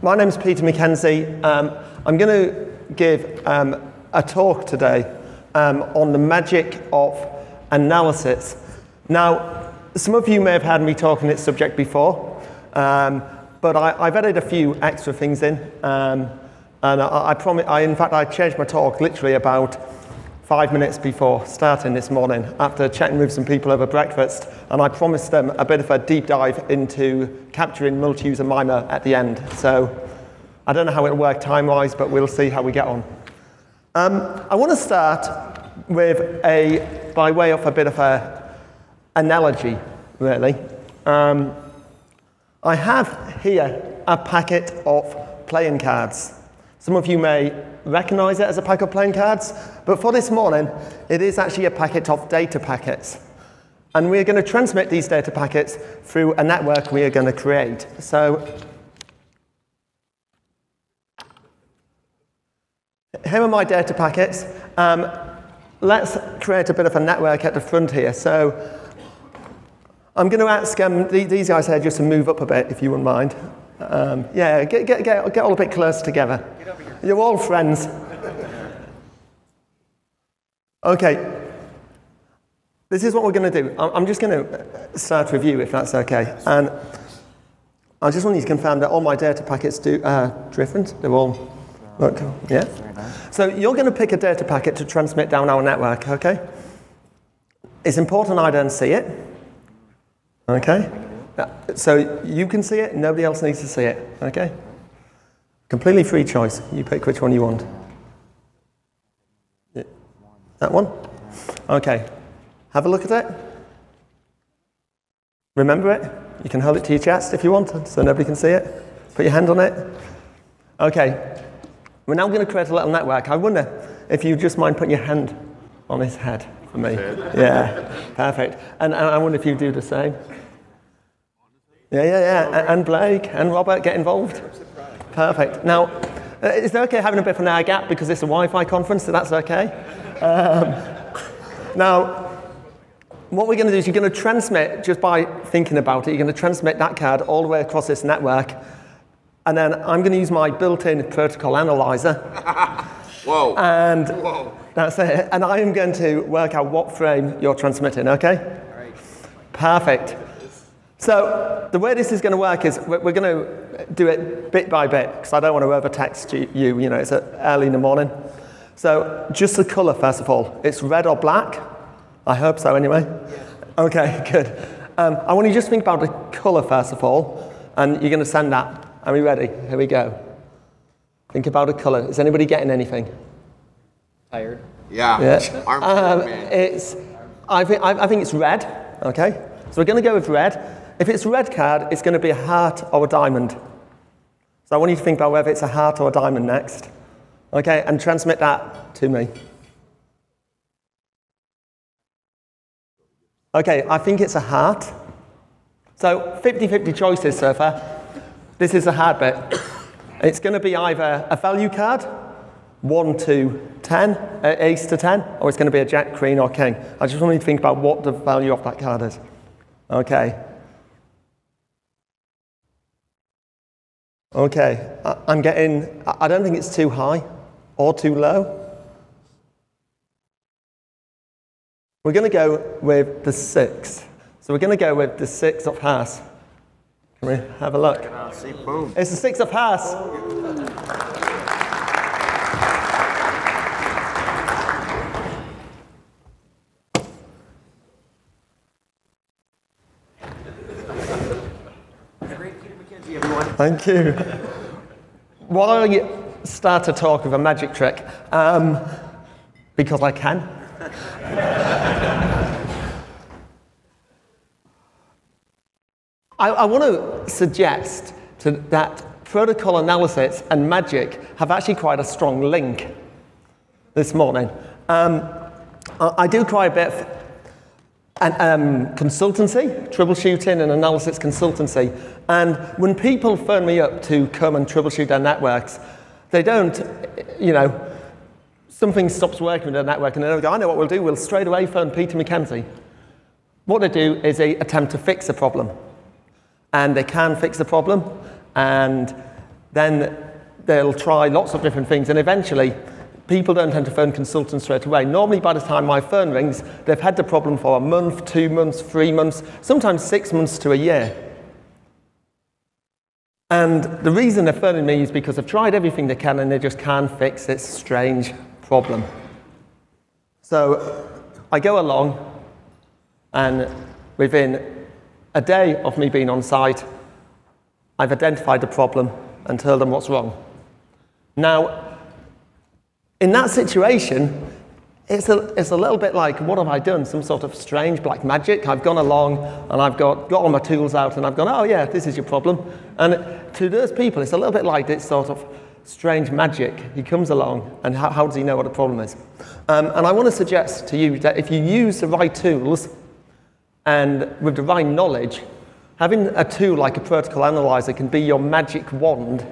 My name's Peter Mackenzie. I'm going to give a talk today on the magic of analysis. Now, some of you may have heard me talk on this subject before, but I've added a few extra things in. And in fact, I changed my talk literally about 5 minutes before starting this morning after chatting with some people over breakfast, and I promised them a bit of a deep dive into capturing multi-user MIMO at the end. So I don't know how it'll work time-wise, but we'll see how we get on. I want to start with by way of a bit of an analogy, really. I have here a packet of playing cards. Some of you may recognize it as a pack of playing cards, but for this morning, it is actually a packet of data packets. And we're going to transmit these data packets through a network we are going to create. So here are my data packets. Let's create a bit of a network at the front here. So I'm going to ask these guys here just to move up a bit, if you wouldn't mind. Yeah, get all a bit close together. You're all friends. Okay. This is what we're going to do. I'm just going to start with you, if that's okay. And I just want you to confirm that all my data packets are different. They're all, look, yeah? So you're going to pick a data packet to transmit down our network, okay? It's important I don't see it, okay? So you can see it, nobody else needs to see it, okay? Completely free choice. You pick which one you want. That one? Okay. Have a look at it. Remember it. You can hold it to your chest if you want, so nobody can see it. Put your hand on it. Okay. We're now going to create a little network. I wonder if you just mind putting your hand on his head for me. Yeah. Perfect. And I wonder if you do the same. Yeah. And Blake and Robert get involved. Perfect. Now, is it okay having a bit of an air gap because it's a Wi-Fi conference, so that's okay? Now, what we're going to do is you're going to transmit, just by thinking about it, you're going to transmit that card all the way across this network, and then I'm going to use my built-in protocol analyzer. Whoa. And Whoa. That's it. And I am going to work out what frame you're transmitting, okay? All right. Perfect. So the way this is going to work is we're going to do it bit by bit, because I don't want to over-text you. You know, it's early in the morning. So just the color, first of all. It's red or black? I hope so, anyway. Yeah. Okay, good. I want you to just think about the color, first of all, and you're going to send that. Are we ready? Here we go. Think about a color. Is anybody getting anything? Tired. Yeah. I think it's red, okay? So we're going to go with red. If it's a red card, it's going to be a heart or a diamond. So I want you to think about whether it's a heart or a diamond next. Okay, and transmit that to me. Okay, I think it's a heart. So 50-50 choices so far. This is a hard bit. It's going to be either a value card, 1 to 10, ace to 10, or it's going to be a jack, queen, or king. I just want you to think about what the value of that card is. Okay. Okay, I don't think it's too high or too low. We're going to go with the 6. So we're going to go with the 6 of hearts. Can we have a look? It's the 6 of hearts. Thank you. Why start a talk with a magic trick? Because I can. I want to suggest that protocol analysis and magic have actually quite a strong link this morning. I do quite a bit of consultancy, troubleshooting and analysis consultancy. And when people phone me up to come and troubleshoot their networks, they don't, something stops working with their network and they go, I know what we'll do, we'll straight away phone Peter Mackenzie. What they do is they attempt to fix the problem. And they can fix the problem, and then they'll try lots of different things, and eventually, people don't tend to phone consultants straight away. Normally, by the time my phone rings, they've had the problem for a month, 2 months, 3 months, sometimes 6 months to a year. And the reason they're phoning me is because they've tried everything they can and they just can't fix this strange problem. So I go along, and within a day of me being on site, I've identified the problem and told them what's wrong. Now, in that situation, it's a little bit like, what have I done? Some sort of strange black magic. I've gone along and I've got all my tools out and I've gone, oh yeah, this is your problem. And to those people, it's a little bit like this sort of strange magic. He comes along and how does he know what the problem is? And I want to suggest to you that if you use the right tools and with the right knowledge, having a tool like a protocol analyzer can be your magic wand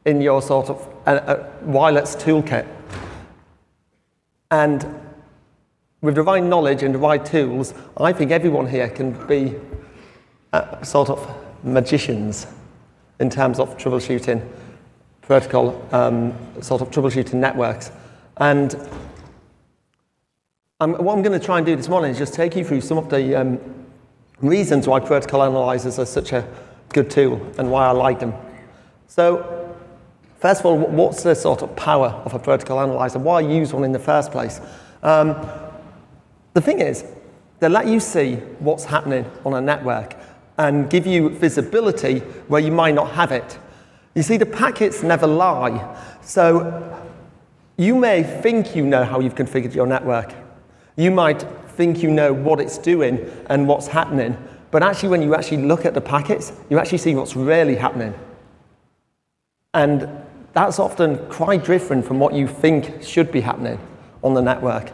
in your sort of wireless toolkit. And with the right knowledge and the right tools, I think everyone here can be sort of magicians in terms of troubleshooting protocol, sort of troubleshooting networks. And what I'm going to try and do this morning is just take you through some of the reasons why protocol analyzers are such a good tool and why I like them. So, first of all, what's the sort of power of a protocol analyzer? Why use one in the first place? The thing is, they let you see what's happening on a network and give you visibility where you might not have it. You see, the packets never lie. So you may think you know how you've configured your network. You might think you know what it's doing and what's happening. But actually, when you actually look at the packets, you actually see what's really happening. And that's often quite different from what you think should be happening on the network.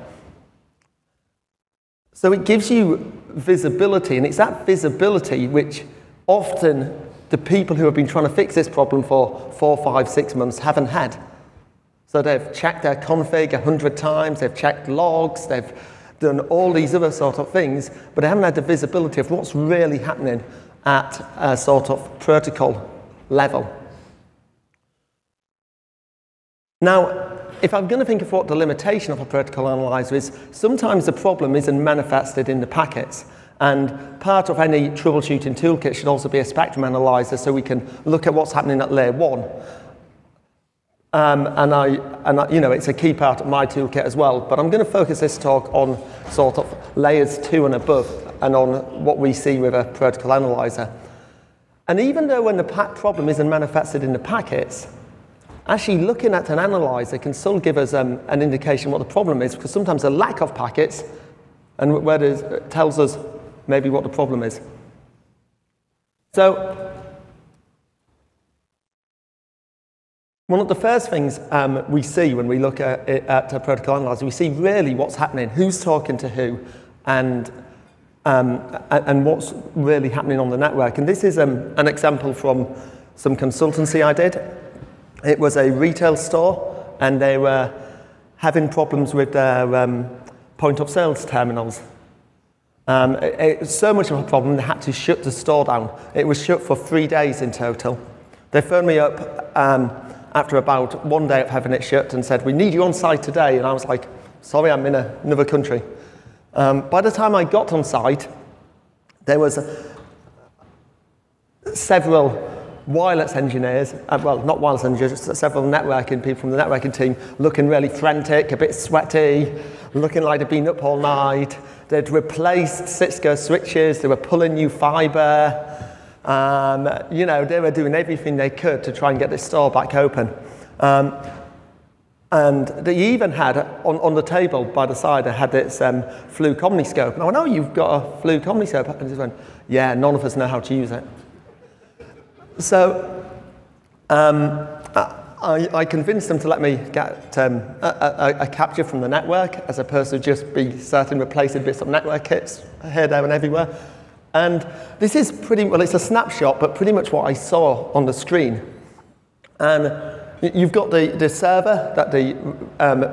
So it gives you visibility, and it's that visibility which often the people who have been trying to fix this problem for 4, 5, 6 months haven't had. So they've checked their config 100 times, they've checked logs, they've done all these other sort of things, but they haven't had the visibility of what's really happening at a sort of protocol level. Now, if I'm going to think of what the limitation of a protocol analyzer is, sometimes the problem isn't manifested in the packets. And part of any troubleshooting toolkit should also be a spectrum analyzer so we can look at what's happening at layer 1. You know, it's a key part of my toolkit as well. But I'm going to focus this talk on sort of layers 2 and above and on what we see with a protocol analyzer. And even though when the problem isn't manifested in the packets, actually looking at an analyzer can still give us an indication what the problem is, because sometimes a lack of packets and where it tells us maybe what the problem is. So one of the first things we see when we look at a protocol analyzer, we see really what's happening, who's talking to who, and what's really happening on the network. And this is an example from some consultancy I did. It was a retail store, and they were having problems with their point of sales terminals. It was so much of a problem, they had to shut the store down. It was shut for 3 days in total. They phoned me up after about 1 day of having it shut and said, "We need you on site today." And I was like, "Sorry, I'm in another country." By the time I got on site, there was several wireless engineers, well, not wireless engineers, just several networking people from the networking team looking really frantic, a bit sweaty, looking like they'd been up all night. They'd replaced Cisco switches, they were pulling new fiber. You know, they were doing everything they could to try and get this store back open. And they even had, on the table by the side, they had this Fluke Omniscope. And I went, "Oh, you've got a Fluke Omniscope?" And they went, "Yeah, none of us know how to use it." So I convinced them to let me get a capture from the network as opposed to just be certain replacing bits of network kits here, there, and everywhere. And this is well, it's a snapshot, but pretty much what I saw on the screen. And you've got the server that the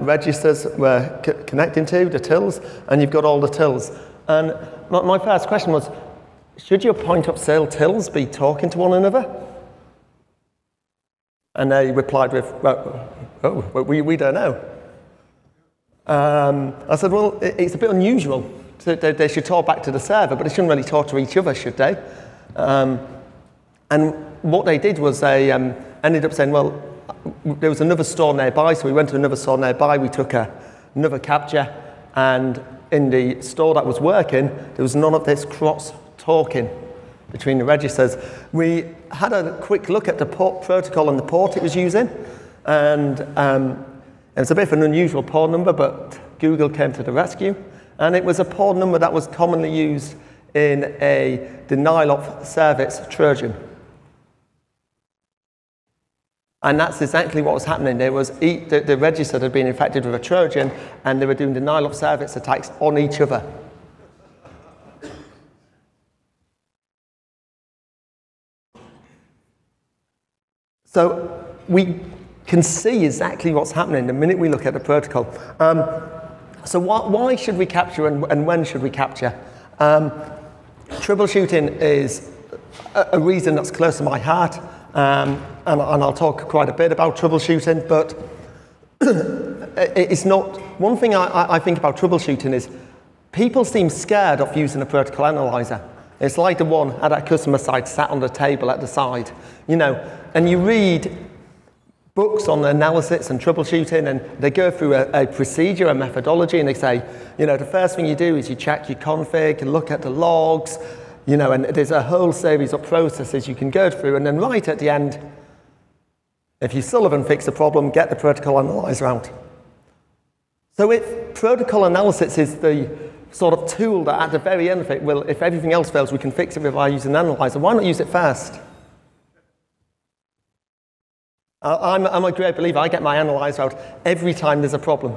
registers were connecting to, the tills, and you've got all the tills. And my first question was, should your point of sale tills be talking to one another? And they replied with, well, we don't know. I said, well, it's a bit unusual. So they should talk back to the server, but they shouldn't really talk to each other, should they? And what they did was they ended up saying, well, there was another store nearby, so we went to another store nearby, we took another capture, and in the store that was working, there was none of this cross-talking between the registers. We had a quick look at the port protocol and the port it was using, and it was a bit of an unusual port number, but Google came to the rescue, and it was a port number that was commonly used in a denial of service Trojan. And that's exactly what was happening. There was the register had been infected with a Trojan, and they were doing denial of service attacks on each other. So we can see exactly what's happening the minute we look at the protocol. So why should we capture and when should we capture? Troubleshooting is a reason that's close to my heart. And I'll talk quite a bit about troubleshooting, but it's not. One thing I think about troubleshooting is people seem scared of using a protocol analyzer. It's like the one at that customer side sat on the table at the side, you know, and you read books on analysis and troubleshooting, and they go through a procedure, a methodology, and they say, you know, the first thing you do is you check your config and look at the logs, you know, and there's a whole series of processes you can go through, and then right at the end, if you still haven't fixed the problem, get the protocol analyzer out. So if protocol analysis is the sort of tool that at the very end of it, well, if everything else fails, we can fix it by using an analyzer, why not use it first? I'm a great believer. I get my analyzer out every time there's a problem.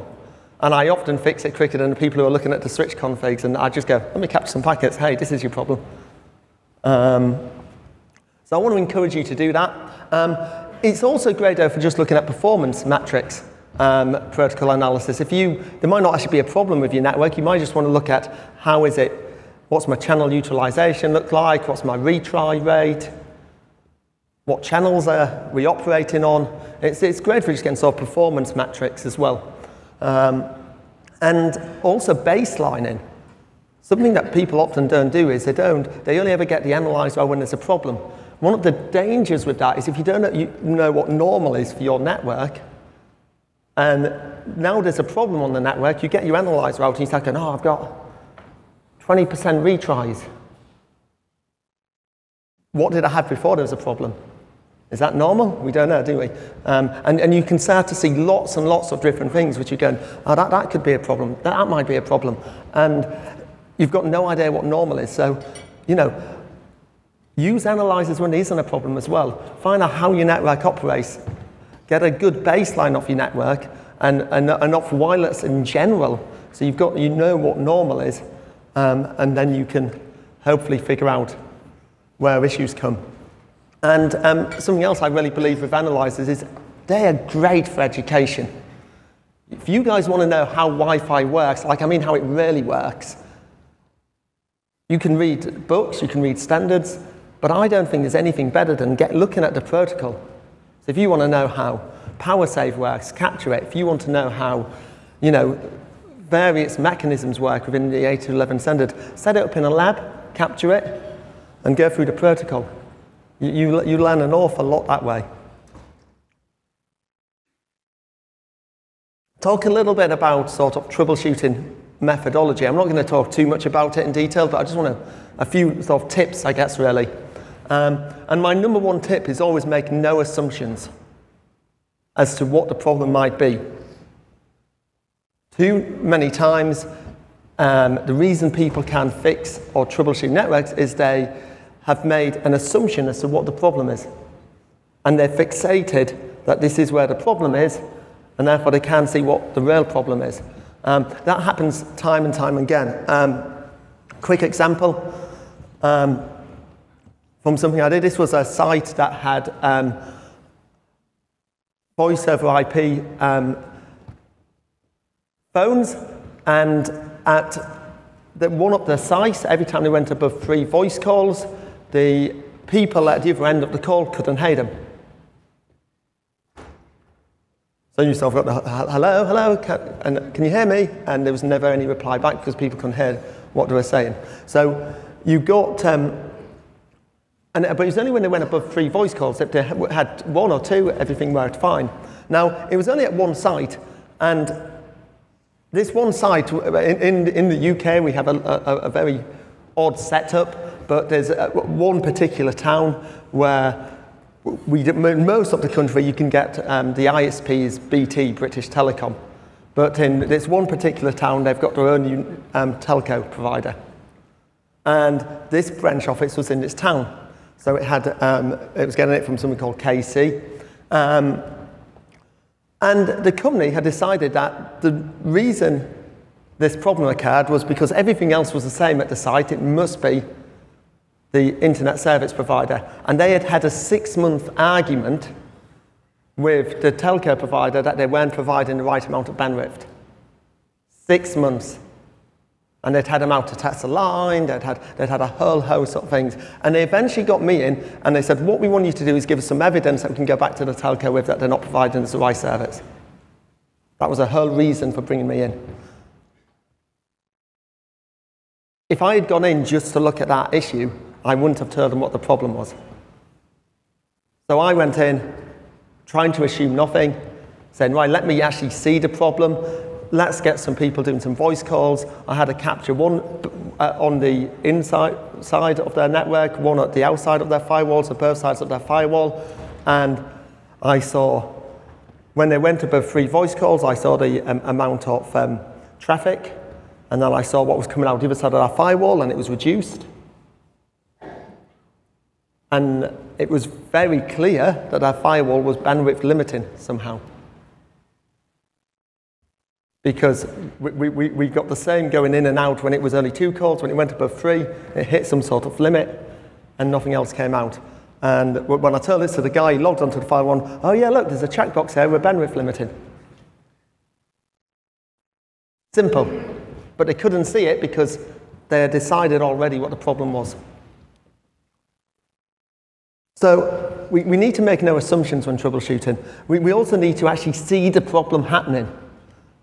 And I often fix it quicker than the people who are looking at the switch configs, and I just go, let me capture some packets. Hey, this is your problem. So I want to encourage you to do that. It's also great, though, for just looking at performance metrics, protocol analysis. There might not actually be a problem with your network. You might just want to look at how is it, what's my channel utilization look like, what's my retry rate, what channels are we operating on. It's great for just getting sort of performance metrics as well. And also baselining. Something that people often don't do is they only ever get the analyzer when there's a problem. One of the dangers with that is if you don't know what normal is for your network, and now there's a problem on the network, you get your analyzer out and you start going, oh, I've got 20% retries. What did I have before there was a problem? Is that normal? We don't know, do we? And you can start to see lots and lots of different things which you're going, oh, that could be a problem. That might be a problem. And you've got no idea what normal is. So, you know, use analyzers when there isn't a problem as well. Find out how your network operates. Get a good baseline of your network and of wireless in general. So you know what normal is. And then you can hopefully figure out where issues come. And something else I really believe with analyzers is they are great for education. If you guys want to know how Wi-Fi works, how it really works, you can read books, you can read standards, but I don't think there's anything better than looking at the protocol. So if you want to know how power save works, capture it. If you want to know how, you know, various mechanisms work within the 802.11 standard, set it up in a lab, capture it, and go through the protocol. You learn an awful lot that way. Talk a little bit about sort of troubleshooting methodology. I'm not going to talk too much about it in detail, but I just want a few sort of tips, I guess, really. And my number one tip is always make no assumptions as to what the problem might be. Too many times, the reason people can't fix or troubleshoot networks is they have made an assumption as to what the problem is. And they're fixated that this is where the problem is, and therefore they can't see what the real problem is. That happens time and time again. Quick example from something I did. This was a site that had voice over IP phones, and at one of the sites, every time they went above 3 voice calls, the people at the other end of the call couldn't hear them. So you sort of got the hello, hello, can you hear me? And there was never any reply back because people couldn't hear what they were saying. So you got, but it was only when they went above 3 voice calls that they had 1 or 2, everything worked fine. Now, it was only at one site, and this one site, in the UK, we have a very odd setup, but there's one particular town where most of the country you can get the ISP is BT, British Telecom. But in this one particular town, they've got their own telco provider. And this branch office was in this town. So it had, it was getting it from something called KC. And the company had decided that the reason this problem occurred was because everything else was the same at the site. It must be the internet service provider. And they had had a 6-month argument with the telco provider that they weren't providing the right amount of bandwidth. 6 months. And they'd had them out to test a line, they'd had a whole host of things. And they eventually got me in, and they said, what we want you to do is give us some evidence that we can go back to the telco with that they're not providing us the right service. That was the whole reason for bringing me in. If I had gone in just to look at that issue, I wouldn't have told them what the problem was. So I went in, trying to assume nothing, saying, right, let me actually see the problem. Let's get some people doing some voice calls. I had to capture one on the inside side of their network, one at the outside of their firewall, so both sides of their firewall. And I saw, when they went above 3 voice calls, I saw the amount of traffic. And then I saw what was coming out the other side of our firewall, and it was reduced. And it was very clear that our firewall was bandwidth limiting somehow. Because we got the same going in and out when it was only 2 calls. When it went above 3, it hit some sort of limit, and nothing else came out. And when I told this to the guy, he logged onto the firewall, oh yeah, look, there's a checkbox here, we're bandwidth limited. Simple. But they couldn't see it because they had decided already what the problem was. So we need to make no assumptions when troubleshooting. We also need to actually see the problem happening.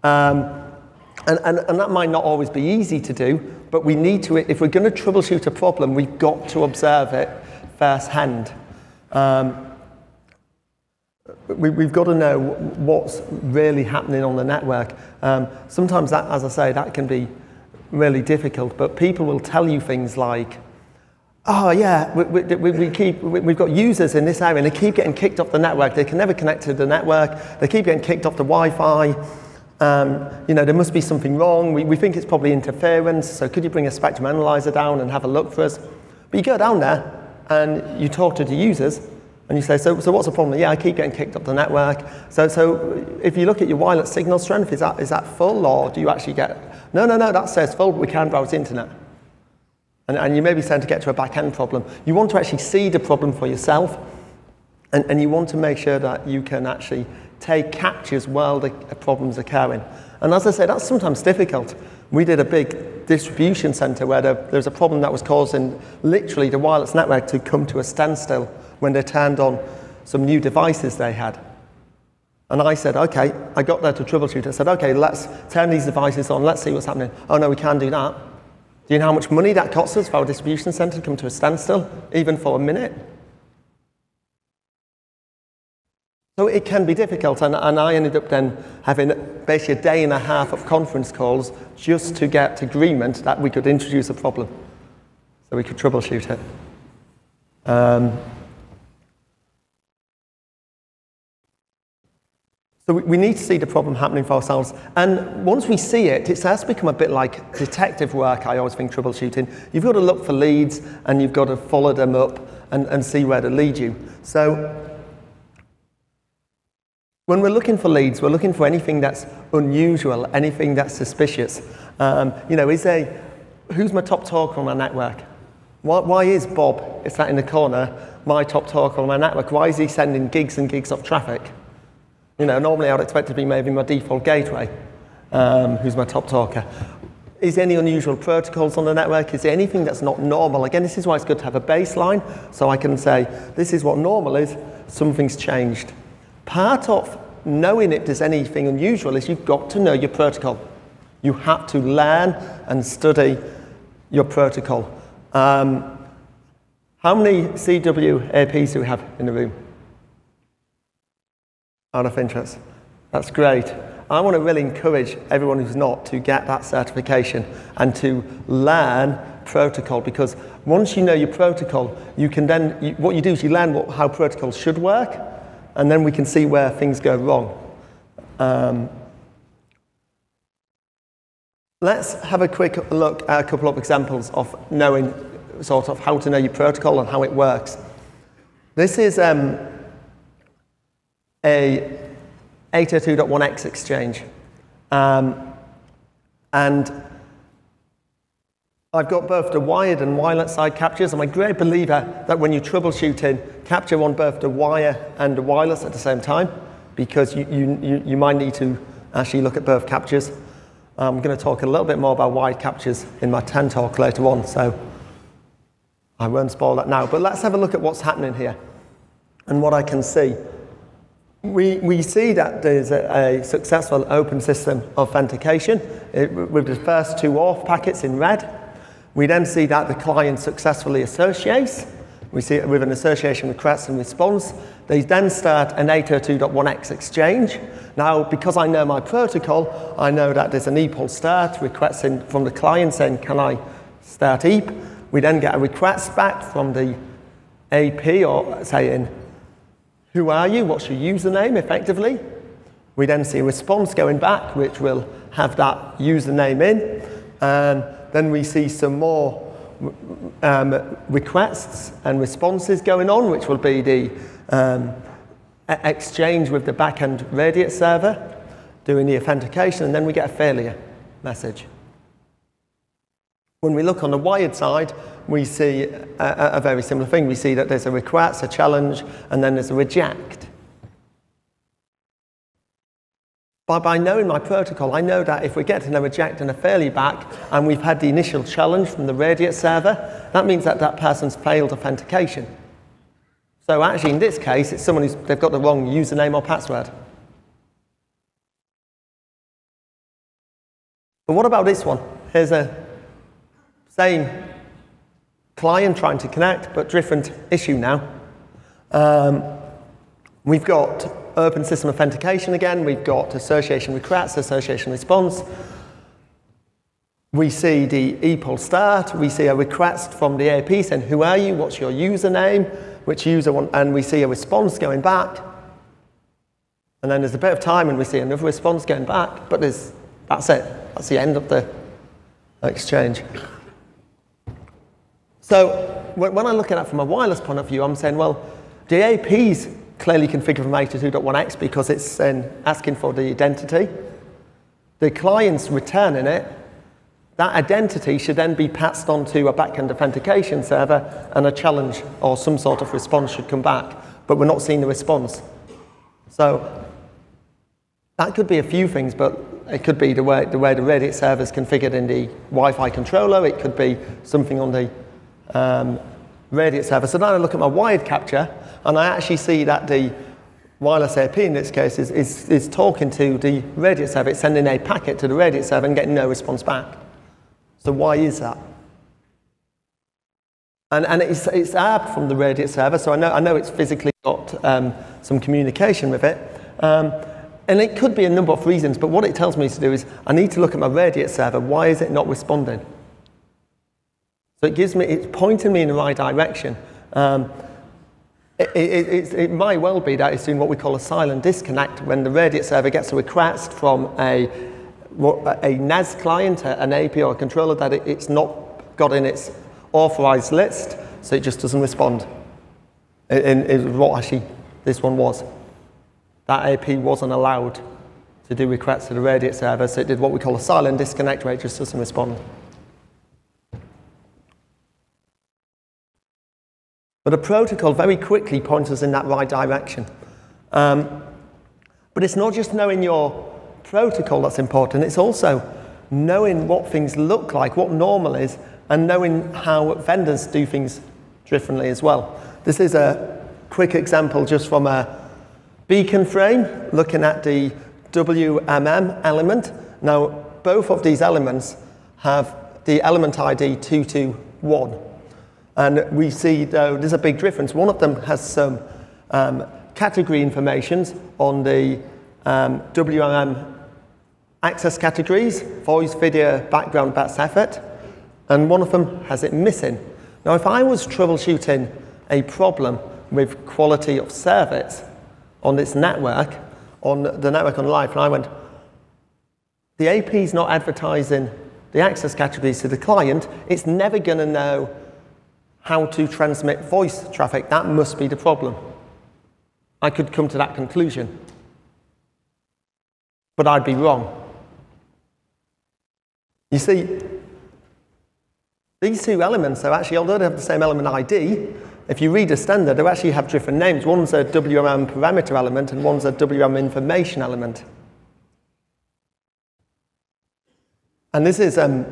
And that might not always be easy to do, but we need to, if we're going to troubleshoot a problem, we've got to observe it firsthand. We've got to know what's really happening on the network. Sometimes that, as I say, that can be really difficult, but people will tell you things like, oh yeah, we've got users in this area and they keep getting kicked off the network. They can never connect to the network. They keep getting kicked off the Wi-Fi. You know, there must be something wrong. We think it's probably interference. So could you bring a spectrum analyzer down and have a look for us? But you go down there and you talk to the users and you say, so what's the problem? Yeah, I keep getting kicked off the network. So if you look at your wireless signal strength, is that full, or do you actually get, no, that says full, but we can't browse the internet. And you may be saying to get to a back-end problem. You want to actually see the problem for yourself, and you want to make sure that you can actually take captures while the problem's occurring. And as I say, that's sometimes difficult. We did a big distribution center where there was a problem that was causing literally the wireless network to come to a standstill when they turned on some new devices they had. And I said, okay, I got there to troubleshoot. I said, okay, let's turn these devices on, let's see what's happening. Oh no, we can't do that. Do you know how much money that costs us for our distribution center to come to a standstill, even for a minute? So it can be difficult, and I ended up then having basically a day and a half of conference calls just to get agreement that we could introduce a problem, so we could troubleshoot it. So we need to see the problem happening for ourselves. And once we see it, it has to become a bit like detective work, I always think, troubleshooting. You've got to look for leads, and you've got to follow them up and see where they lead you. So when we're looking for leads, we're looking for anything that's unusual, anything that's suspicious. You know, who's my top talker on my network? Why is Bob, it's sat in the corner, my top talker on my network? Why is he sending gigs and gigs of traffic? You know, normally I would expect it to be maybe my default gateway, who's my top talker. Is there any unusual protocols on the network? Is there anything that's not normal? Again, this is why it's good to have a baseline, so I can say, this is what normal is, something's changed. Part of knowing if there's anything unusual is you've got to know your protocol. You have to learn and study your protocol. How many CWAPs do we have in the room? Out of interest. That's great. I want to really encourage everyone who's not to get that certification and to learn protocol, because once you know your protocol, you can then, what you do is you learn how protocols should work, and then we can see where things go wrong. Let's have a quick look at a couple of examples of knowing sort of how to know your protocol and how it works. This is a 802.1x exchange. And I've got both the wired and wireless side captures. I'm a great believer that when you're troubleshooting, capture on both the wire and the wireless at the same time, because you might need to actually look at both captures. I'm going to talk a little bit more about wired captures in my 10 talk later on, so I won't spoil that now. But let's have a look at what's happening here and what I can see. We see that there's a successful open system authentication with the first two auth packets in red. We then see that the client successfully associates. We see it with an association request and response. They then start an 802.1x exchange. Now, because I know my protocol, I know that there's an EPOL start requesting from the client saying, can I start EAP? We then get a request back from the AP or saying, who are you? What's your username, effectively? We then see a response going back, which will have that username in. And then we see some more requests and responses going on, which will be the exchange with the back-end Radiate server, doing the authentication, and then we get a failure message. When we look on the wired side, we see a very similar thing. We see that there's a request, a challenge, and then there's a reject. By knowing my protocol, I know that if we're getting a reject and a failure back, and we've had the initial challenge from the Radiate server, that means that that person's failed authentication. So actually, in this case, it's someone they've got the wrong username or password. But what about this one? Here's a same client trying to connect, but different issue now. We've got open system authentication again. We've got association request, association response. We see the EPOL start. We see a request from the AP saying, who are you? What's your username? Which user want? And we see a response going back. And then there's a bit of time and we see another response going back. But that's it. That's the end of the exchange. So when I look at that from a wireless point of view, I'm saying, well, the AP's clearly configured from 802.1x because it's asking for the identity. The client's returning it. That identity should then be passed on to a back-end authentication server, and a challenge or some sort of response should come back. But we're not seeing the response. So that could be a few things, but it could be the way the Radiate server is configured in the Wi-Fi controller. It could be something on the Radiate server. So now I look at my wired capture, and I actually see that the wireless AP in this case is talking to the Radiate server. It's sending a packet to the Radiate server and getting no response back. So why is that? And it's app from the Radiate server, so I know it's physically got some communication with it. And it could be a number of reasons, but what it tells me to do is I need to look at my Radiate server. Why is it not responding? So it's pointing me in the right direction. It might well be that it's doing what we call a silent disconnect when the Radiate server gets a request from a NAS client, an AP or a controller that it's not got in its authorized list, so it just doesn't respond. Is what actually this one was. That AP wasn't allowed to do requests to the Radiate server, so it did what we call a silent disconnect where it just doesn't respond. But a protocol very quickly points us in that right direction. But it's not just knowing your protocol that's important, it's also knowing what things look like, what normal is, and knowing how vendors do things differently as well. This is a quick example just from a Beacon frame, looking at the WMM element. Now, both of these elements have the element ID 221. And we see, though, there's a big difference. One of them has some category informations on the WMM access categories, voice, video, background, best effort, and one of them has it missing. Now, if I was troubleshooting a problem with quality of service on this network, on the network on live, and I went, the AP is not advertising the access categories to the client, it's never going to know how to transmit voice traffic. That must be the problem. I could come to that conclusion, but I'd be wrong. You see, these two elements are actually, although they have the same element ID, if you read a standard, they actually have different names. One's a WMM parameter element and one's a WMM information element. And this is a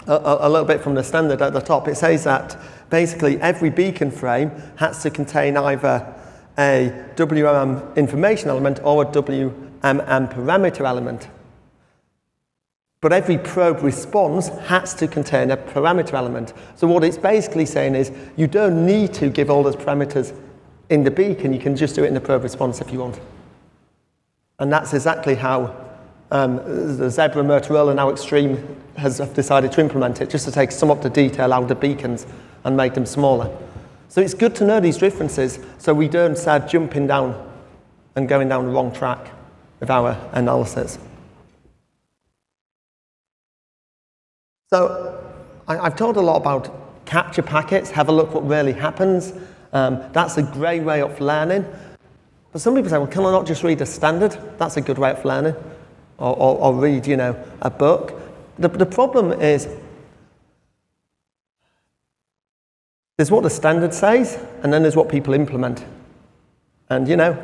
little bit from the standard at the top. It says that basically every beacon frame has to contain either a WMM information element or a WMM parameter element. But every probe response has to contain a parameter element. So what it's basically saying is you don't need to give all those parameters in the beacon. You can just do it in the probe response if you want. And that's exactly how the Zebra, Motorola, now Extreme has decided to implement it, just to take some of the detail out of the beacons and make them smaller. So it's good to know these differences so we don't start jumping down and going down the wrong track with our analysis. So I've talked a lot about capture packets, have a look what really happens. That's a great way of learning. But some people say, well, can I not just read a standard? That's a good way of learning. Or read, you know, a book. The problem is, there's what the standard says, and then there's what people implement. And, you know,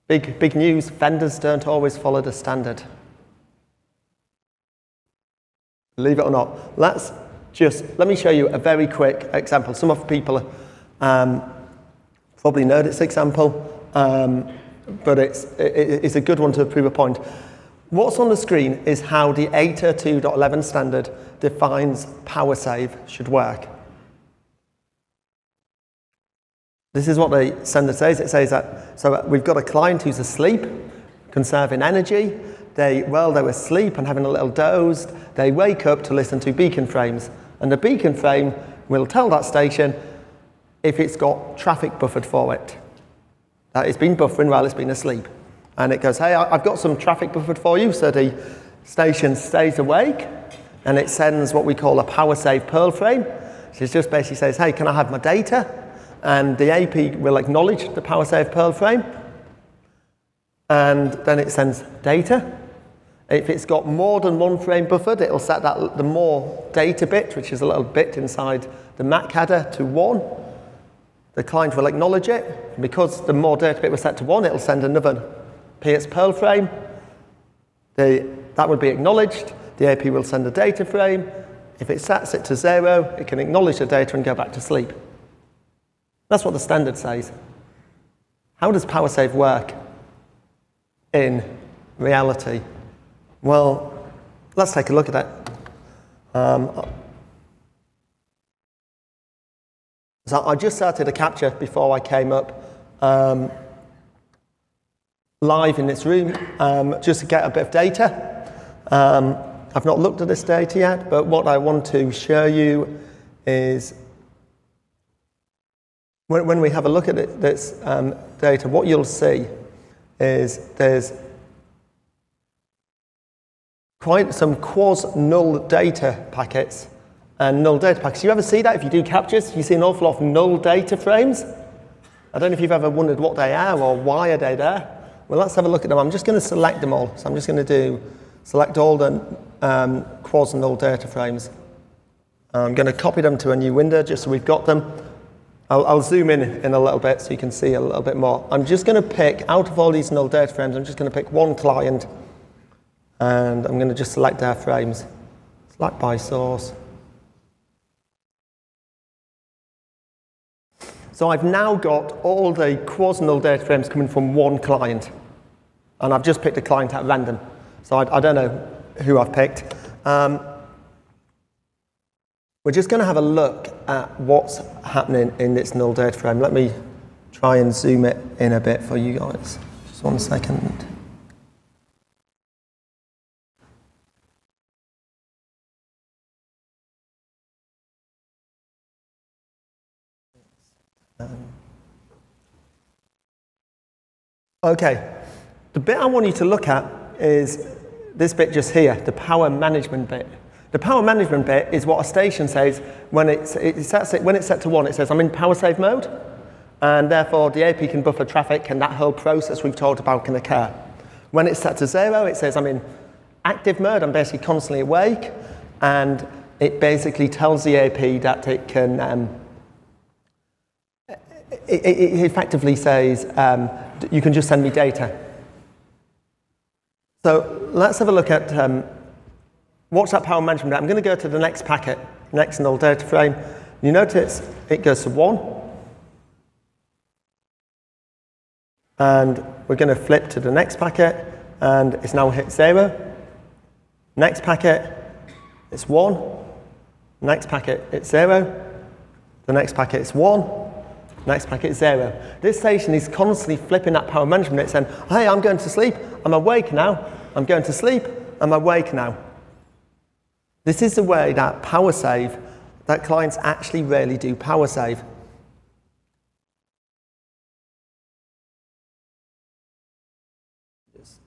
big news, vendors don't always follow the standard. Believe it or not. Let me show you a very quick example. Some of people probably know this example, but it's a good one to prove a point. What's on the screen is how the 802.11 standard defines power save should work. This is what the standard says. It says that, so we've got a client who's asleep, conserving energy. While they're asleep and having a little doze, they wake up to listen to beacon frames. And the beacon frame will tell that station if it's got traffic buffered for it. That it's been buffering while it's been asleep. And it goes, hey, I've got some traffic buffered for you. So the station stays awake and it sends what we call a power save Perl frame. So it just basically says, hey, can I have my data? And the AP will acknowledge the power save Perl frame. And then it sends data. If it's got more than one frame buffered, it'll set the more data bit, which is a little bit inside the MAC header, to 1. The client will acknowledge it. And because the more data bit was set to 1, it'll send another PS Perl frame. That would be acknowledged. The AP will send a data frame. If it sets it to 0, it can acknowledge the data and go back to sleep. That's what the standard says. How does power save work in reality? Well, let's take a look at that. So I just started a capture before I came up live in this room, just to get a bit of data. I've not looked at this data yet, but what I want to show you is when we have a look at this data, what you'll see is there's quite some quasi-null data packets and null data packets. You ever see that if you do captures? You see an awful lot of null data frames. I don't know if you've ever wondered what they are or why are they there. Well, let's have a look at them. I'm just going to select them all. So I'm just going to select all the quasi-null data frames. I'm going to copy them to a new window just so we've got them. I'll zoom in a little bit so you can see a little bit more. I'm just going to pick, out of all these null data frames, I'm just going to pick one client and I'm going to just select their frames. Select by source. So I've now got all the quasi-null data frames coming from one client. And I've just picked a client at random. So I don't know who I've picked. We're just going to have a look at what's happening in this null data frame. Let me try and zoom it in a bit for you guys. Just 1 second. Okay, the bit I want you to look at is this bit just here, the power management bit. The power management bit is what a station says when when it's set to 1, it says I'm in power save mode, and therefore the AP can buffer traffic and that whole process we've talked about can occur. When it's set to 0, it says I'm in active mode, I'm basically constantly awake, and it basically tells the AP that it can, it effectively says you can just send me data. So let's have a look at what's that power management. I'm going to go to the next packet, next null data frame. You notice it goes to 1. And we're going to flip to the next packet, and it's now hit 0. Next packet, it's 1. Next packet, it's 0. The next packet is 1. Next packet is 0. This station is constantly flipping that power management. It's saying, hey, I'm going to sleep. I'm awake now. I'm going to sleep. I'm awake now. This is the way that power save, that clients actually rarely do power save. Just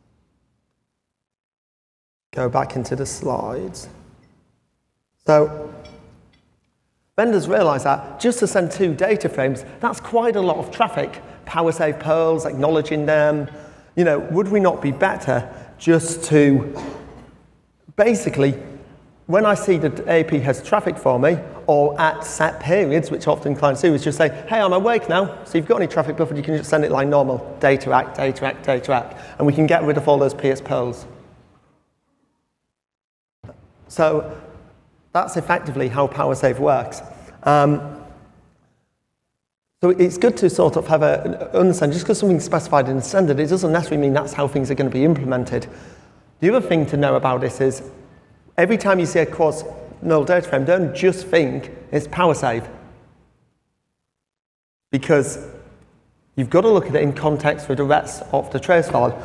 go back into the slides. So vendors realize that just to send 2 data frames, that's quite a lot of traffic. Power save pearls, acknowledging them. You know, would we not be better just to basically, when I see that AP has traffic for me, or at set periods, which often clients do, is just say, hey, I'm awake now, so you've got any traffic buffered, you can just send it like normal, data act, data act, data act, and we can get rid of all those PS pearls. So that's effectively how power save works. So it's good to sort of have an understand, just because something's specified in the standard, it doesn't necessarily mean that's how things are going to be implemented. The other thing to know about this is, every time you see a quasi-null data frame, don't just think it's power save. Because you've got to look at it in context with the rest of the trace file.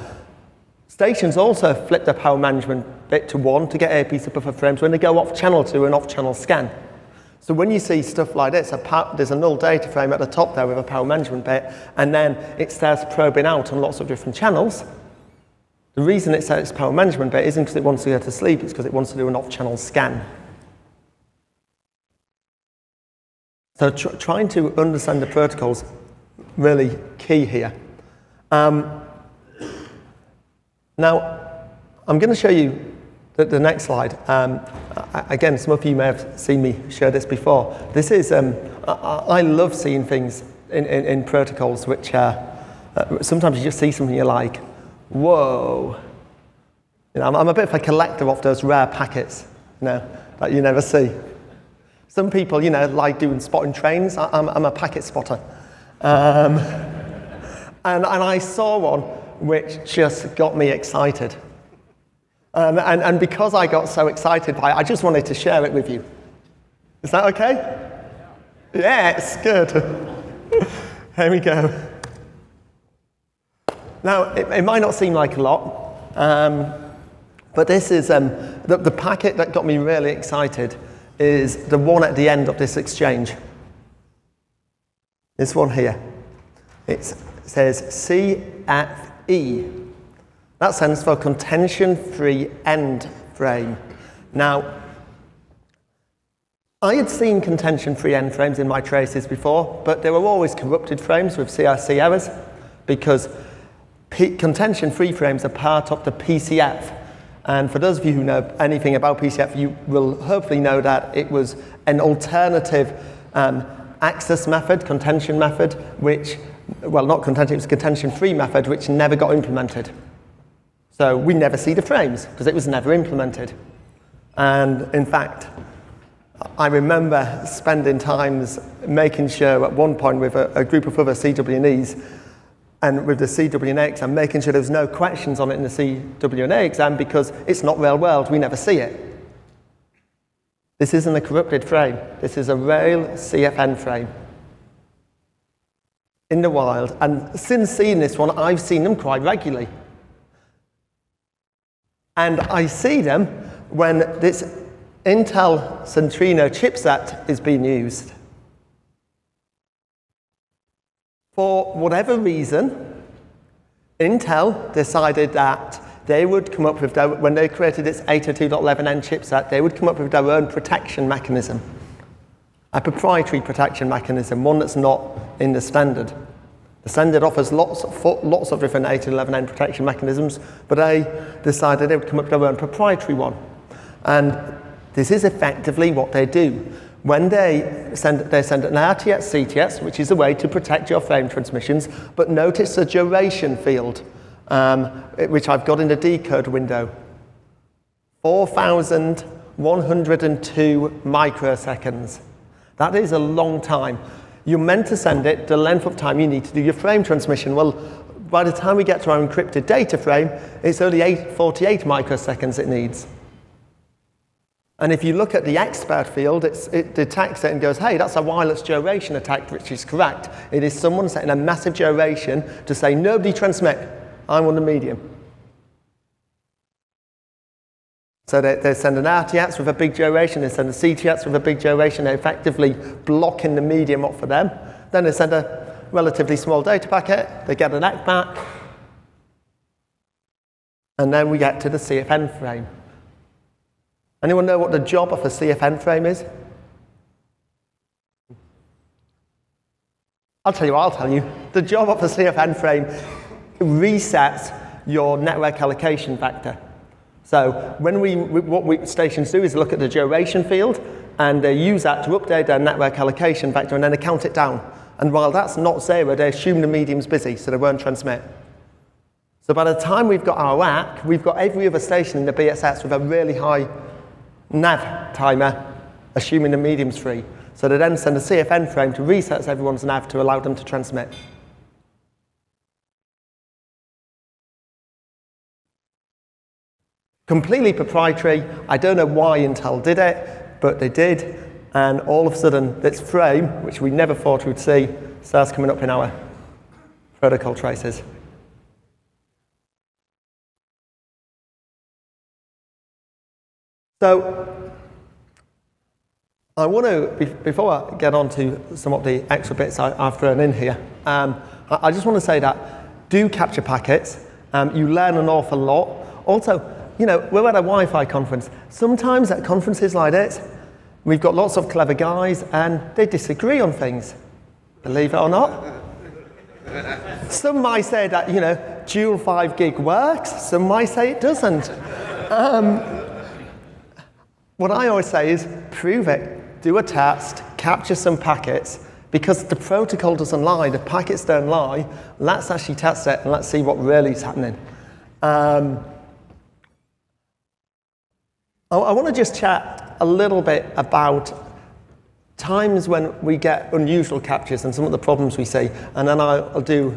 Stations also flip their power management bit to 1 to get APs to buffer frames when they go off channel to an off-channel scan. So when you see stuff like this, there's a null data frame at the top there with a power management bit, and then it starts probing out on lots of different channels. The reason it says power management bit isn't because it wants to go to sleep, it's because it wants to do an off-channel scan. So trying to understand the protocols really key here. Now, I'm going to show you the next slide. Again, some of you may have seen me show this before. This is, I love seeing things in protocols which sometimes you just see something you're like, whoa. You know, I'm a bit of a collector of those rare packets, you know, that you never see. Some people, you know, like doing spotting trains. I'm a packet spotter. And I saw one which just got me excited. And because I got so excited by it, I just wanted to share it with you. Is that okay? Yeah, it's good. Here we go. Now, it might not seem like a lot, but this is the packet that got me really excited is the one at the end of this exchange. This one here. It says CFE. That stands for contention-free end frame. Now, I had seen contention-free end frames in my traces before, but they were always corrupted frames with CRC errors because contention-free frames are part of the PCF. And for those of you who know anything about PCF, you will hopefully know that it was an alternative access method, contention method, which, well, not contention, it was a contention-free method, which never got implemented. So we never see the frames, because it was never implemented. And in fact, I remember spending times making sure at one point with a group of other CWNEs and with the CWNA exam, making sure there was no questions on it in the CWNA exam because it's not real world, we never see it. This isn't a corrupted frame. This is a real CFN frame in the wild. And since seeing this one, I've seen them quite regularly. And I see them when this Intel Centrino chipset is being used. For whatever reason, Intel decided that they would come up with, when they created its 802.11n chipset, they would come up with their own protection mechanism, a proprietary protection mechanism, one that's not in the standard. The standard offers lots of different 802.11n protection mechanisms, but they decided they would come up with their own proprietary one. And this is effectively what they do. When they send an RTX CTX, which is a way to protect your frame transmissions, but notice the duration field, which I've got in the decode window. 4,102 microseconds. That is a long time. You're meant to send it the length of time you need to do your frame transmission. Well, by the time we get to our encrypted data frame, it's only 48 microseconds it needs. And if you look at the expert field, it detects it and goes, hey, that's a wireless duration attack, which is correct. It is someone setting a massive duration to say, nobody transmit, I'm on the medium. So they send an RTX with a big duration, they send a CTX with a big duration, they're effectively blocking the medium up for them. Then they send a relatively small data packet, they get an EC back, and then we get to the CFN frame. Anyone know what the job of a CFN frame is? I'll tell you. The job of a CFN frame resets your network allocation vector. So what stations do is look at the duration field, and they use that to update their network allocation vector, and then they count it down. And while that's not zero, they assume the medium's busy, so they won't transmit. So by the time we've got our WAC, we've got every other station in the BSS with a really high nav timer, assuming the medium's free. So they then send a CFN frame to reset everyone's nav to allow them to transmit. Completely proprietary. I don't know why Intel did it, but they did. And all of a sudden, this frame, which we never thought we'd see, starts coming up in our protocol traces. So I want to, before I get on to some of the extra bits I've thrown in here, I just want to say that do capture packets. You learn an awful lot. Also, you know, we're at a Wi-Fi conference. Sometimes at conferences like this, we've got lots of clever guys and they disagree on things, believe it or not. Some might say that, you know, dual 5 gig works. Some might say it doesn't. What I always say is prove it, do a test, capture some packets, because the protocol doesn't lie, the packets don't lie. Let's actually test it and let's see what really is happening. I want to just chat a little bit about times when we get unusual captures and some of the problems we see, and then I'll do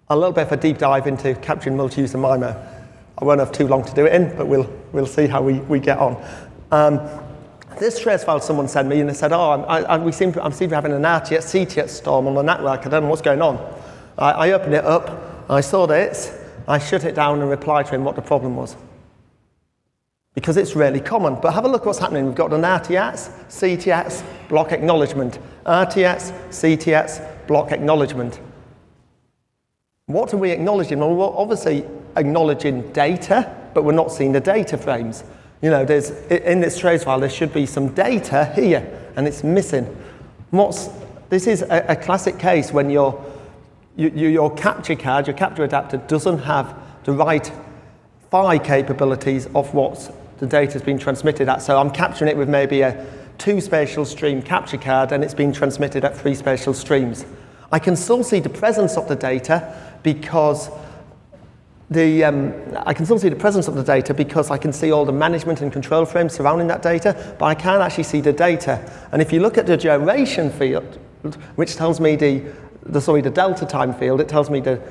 a little bit of a deep dive into capturing multi-user MIMO. I won't have too long to do it in, but we'll see how we get on. This trace file someone sent me, and they said, oh, I'm seem to be having an RTX CTX storm on the network. I don't know what's going on. I opened it up, I saw this, I shut it down and replied to him what the problem was. Because it's really common. But have a look what's happening. We've got an RTX, CTX, block acknowledgement. RTX, CTX, block acknowledgement. What are we acknowledging? Well, we're obviously acknowledging data, but we're not seeing the data frames. You know, in this trace file, there should be some data here, and it's missing. This is a classic case when your capture card, your capture adapter, doesn't have the right PHY capabilities of what the data has been transmitted at. So I'm capturing it with maybe a 2 spatial stream capture card, and it's being transmitted at 3 spatial streams. I can still see the presence of the data because I can still see the presence of the data because I can see all the management and control frames surrounding that data, but I can't actually see the data. And if you look at the duration field, which tells me the delta time field, it tells me the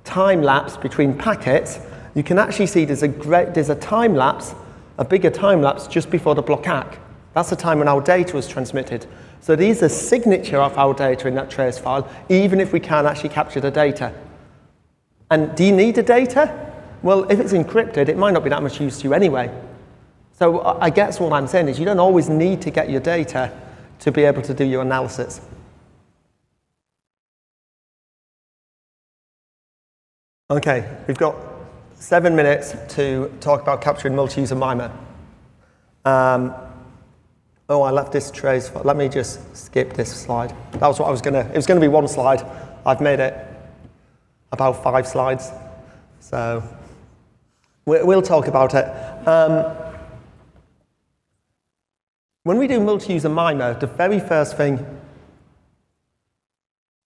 time lapse between packets, you can actually see there's a time lapse, a bigger time lapse just before the block ACK. That's the time when our data was transmitted. So these are signature of our data in that trace file, even if we can't actually capture the data. And do you need the data? Well, if it's encrypted, it might not be that much use to you anyway. So I guess what I'm saying is you don't always need to get your data to be able to do your analysis. Okay, we've got 7 minutes to talk about capturing multi-user MIMO. Oh, I left this trace. Let me just skip this slide. That was what I was going to. It was going to be one slide. I've made it about 5 slides. So we'll talk about it. When we do multi-user MIMO, the very first thing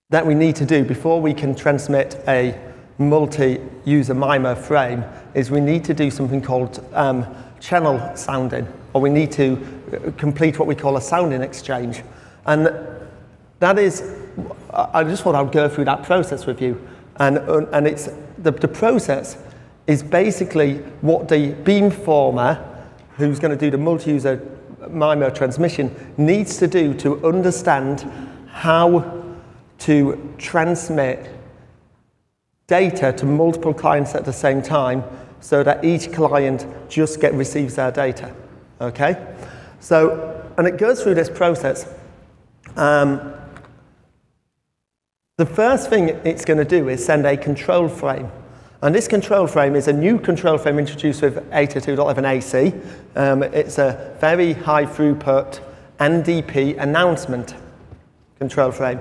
that we need to do before we can transmit a multi-user MIMO frame is we need to do something called channel sounding, or we need to complete what we call a sounding exchange. And that is, I just thought I would go through that process with you. And it's the process is basically what the beamformer, who's going to do the multi-user MIMO transmission, needs to do to understand how to transmit data to multiple clients at the same time so that each client just receives their data. Okay? So, and it goes through this process. The first thing it's going to do is send a control frame. And this control frame is a new control frame introduced with 802.11ac. It's a very high throughput NDP announcement control frame.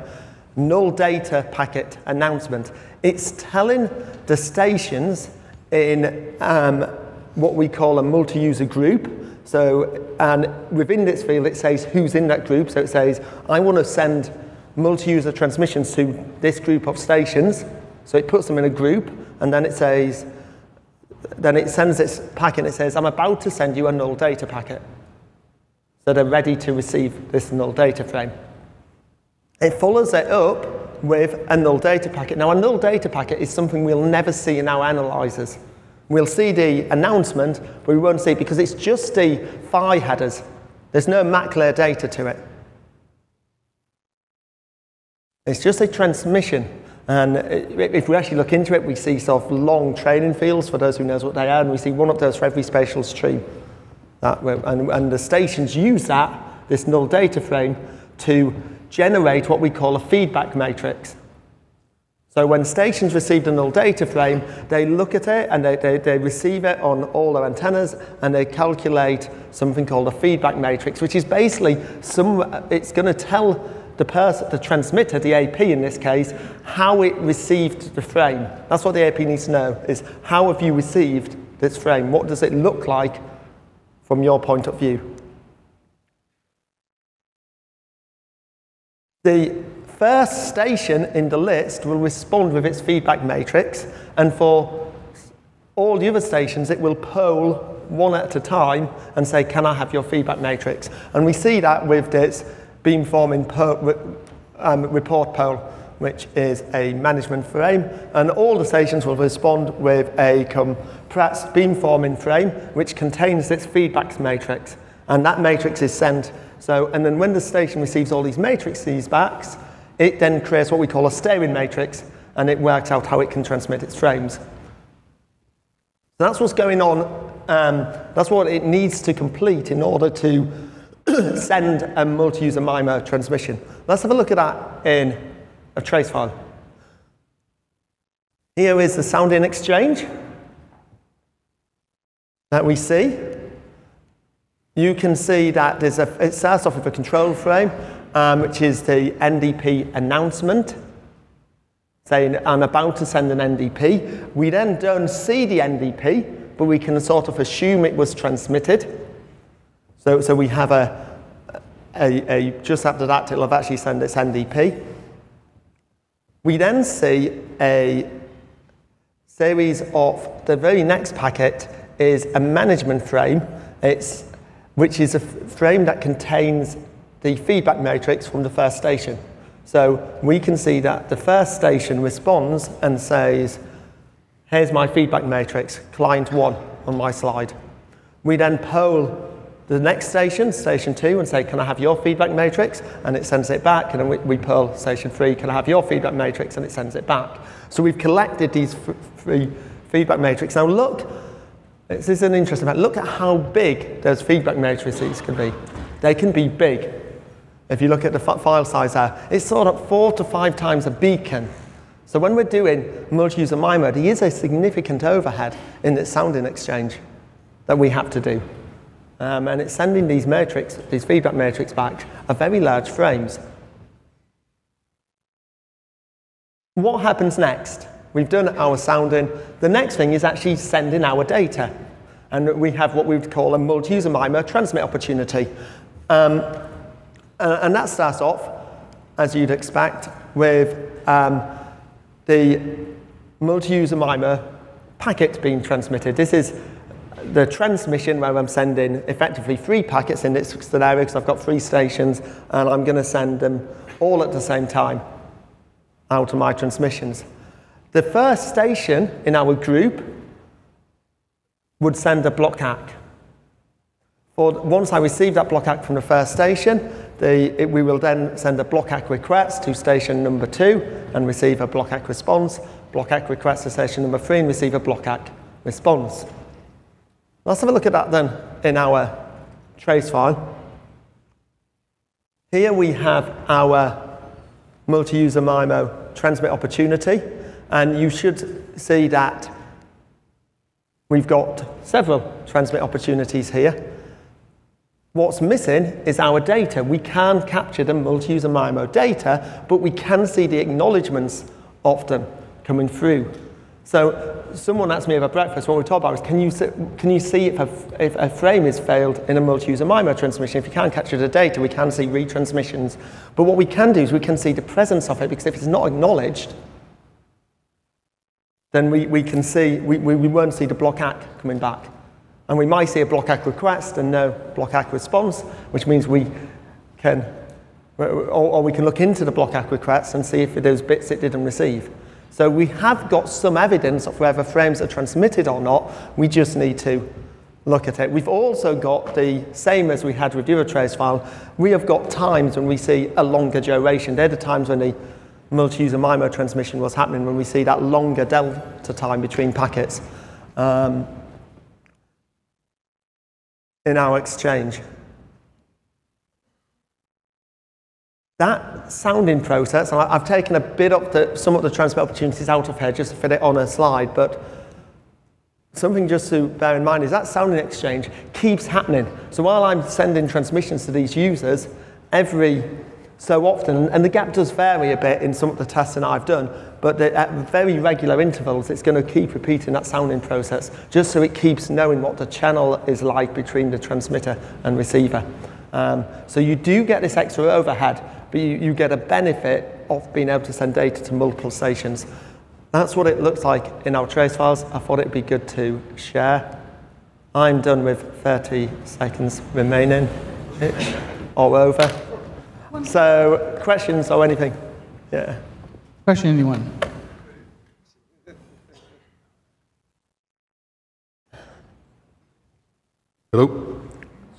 Null data packet announcement. It's telling the stations in what we call a multi-user group. So, and within this field, it says who's in that group. So it says, I want to send multi-user transmissions to this group of stations. So it puts them in a group, and then it says, then it sends this packet, and it says, I'm about to send you a null data packet. So they're ready to receive this null data frame. It follows it up with a null data packet. Now, a null data packet is something we'll never see in our analyzers. We'll see the announcement, but we won't see it because it's just the PHY headers. There's no MAC layer data to it. It's just a transmission. And if we actually look into it, we see sort of long training fields for those who knows what they are, and we see one of those for every spatial stream. And the stations use this null data frame, to generate what we call a feedback matrix. So when stations receive the null data frame, they look at it and they receive it on all their antennas, and they calculate something called a feedback matrix, which is basically it's going to tell the transmitter, the AP in this case, how it received the frame. That's what the AP needs to know, is how have you received this frame? What does it look like from your point of view? The first station in the list will respond with its feedback matrix, and for all the other stations, it will poll one at a time and say, can I have your feedback matrix? And we see that with this beamforming report poll, which is a management frame, and all the stations will respond with a compressed beamforming frame, which contains this feedback matrix, and that matrix is sent. So, and then when the station receives all these matrices back, it then creates what we call a steering matrix, and it works out how it can transmit its frames. So that's what's going on. That's what it needs to complete in order to send a multi-user MIMO transmission. Let's have a look at that in a trace file. Here is the sounding exchange that we see. You can see that it starts off with a control frame, which is the NDP announcement, saying I'm about to send an NDP. We then don't see the NDP, but we can sort of assume it was transmitted. So we have just after that, it'll have actually sent its NDP. We then see a series of the very next packet is a management frame, which is a frame that contains the feedback matrix from the first station. So we can see that the first station responds and says, here's my feedback matrix, client 1 on my slide. We then poll the next station, station 2, and say, can I have your feedback matrix? And it sends it back. And then we poll station 3, can I have your feedback matrix? And it sends it back. So we've collected these three feedback matrices. Now look, this is an interesting fact. Look at how big those feedback matrices can be. They can be big. If you look at the file size there, it's sort of 4 to 5 times a beacon. So when we're doing multi-user MIMO, there is a significant overhead in the sounding exchange that we have to do. And it's sending these feedback matrix back are very large frames. What happens next? We've done our sounding. The next thing is actually sending our data. And we have what we would call a multi-user MIMO transmit opportunity. And that starts off, as you'd expect, with the multi-user MIMO packet being transmitted. This is the transmission where I'm sending effectively 3 packets in this scenario because I've got 3 stations and I'm going to send them all at the same time out of my transmissions. The first station in our group would send a block ACK. Once I receive that block ACK from the first station, we will then send a block ACK request to station number 2 and receive a block ACK response. Block ACK request to station number 3 and receive a block ACK response. Let's have a look at that then in our trace file. Here we have our multi-user MIMO transmit opportunity, and you should see that we've got several transmit opportunities here. What's missing is our data. We can capture the multi-user MIMO data, but we can see the acknowledgements of them coming through. So someone asked me over breakfast, what we talked about was, can you see if a frame is failed in a multi-user MIMO transmission? If you can't capture the data, we can see retransmissions. But what we can do is we can see the presence of it, because if it's not acknowledged, then we won't see the block ACK coming back. And we might see a block ACK request and no block ACK response, which means we can, or we can look into the block ACK request and see if those bits it didn't receive. So we have got some evidence of whether frames are transmitted or not. We just need to look at it. We've also got the same as we had with the other trace file. We have got times when we see a longer duration. They're the times when the multi-user MIMO transmission was happening, when we see that longer delta time between packets in our exchange. That sounding process, and I've taken a bit of some of the transmit opportunities out of here just to fit it on a slide, but something just to bear in mind is that sounding exchange keeps happening. So while I'm sending transmissions to these users every so often, and the gap does vary a bit in some of the tests that I've done, but at very regular intervals, it's going to keep repeating that sounding process just so it keeps knowing what the channel is like between the transmitter and receiver. So you do get this extra overhead, but you get a benefit of being able to send data to multiple stations. That's what it looks like in our trace files. I thought it'd be good to share. I'm done with 30 seconds remaining, or over. So questions or anything? Yeah. Question, anyone? Hello?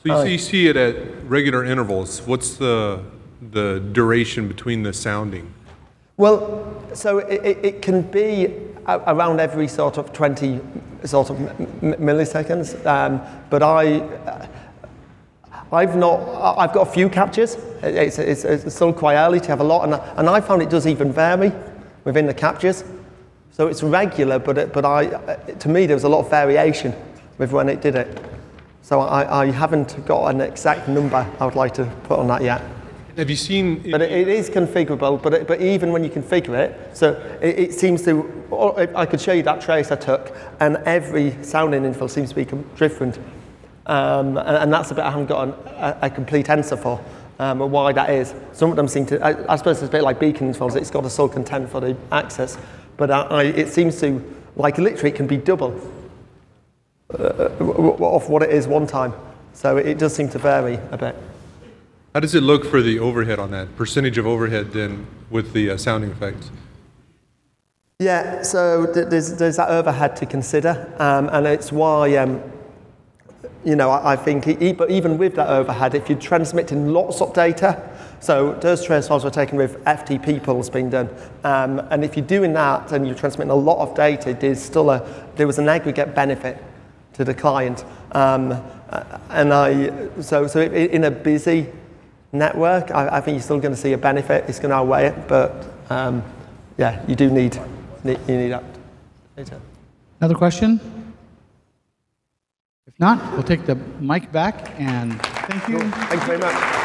So you see it at regular intervals. What's the duration between the sounding? Well, so it can be around every sort of 20 sort of milliseconds, but I've got a few captures. It's still quite early to have a lot, and I found it does even vary within the captures. So it's regular, but to me there was a lot of variation with when it did it. So I haven't got an exact number I would like to put on that yet. Have you seen? But it is configurable. But even when you configure it, so it seems to. I could show you that trace I took, and every sounding interval seems to be different. And that's a bit I haven't got a complete answer for why that is. Some of them seem to. I suppose it's a bit like beacon intervals. It's got a sole content for the access, but it seems to like literally it can be double of what it is one time. So it does seem to vary a bit. How does it look for the overhead on that? Percentage of overhead then with the sounding effects? Yeah, so there's that overhead to consider, and it's why, you know, I think even with that overhead, if you're transmitting lots of data, so those transfers were taken with FTP pools being done, and if you're doing that and you're transmitting a lot of data, there was an aggregate benefit to the client, so in a busy network, I think you're still going to see a benefit. It's going to outweigh it, but yeah, you do need that data. Another question? If not, we'll take the mic back and thank you. Cool. Thank you very much.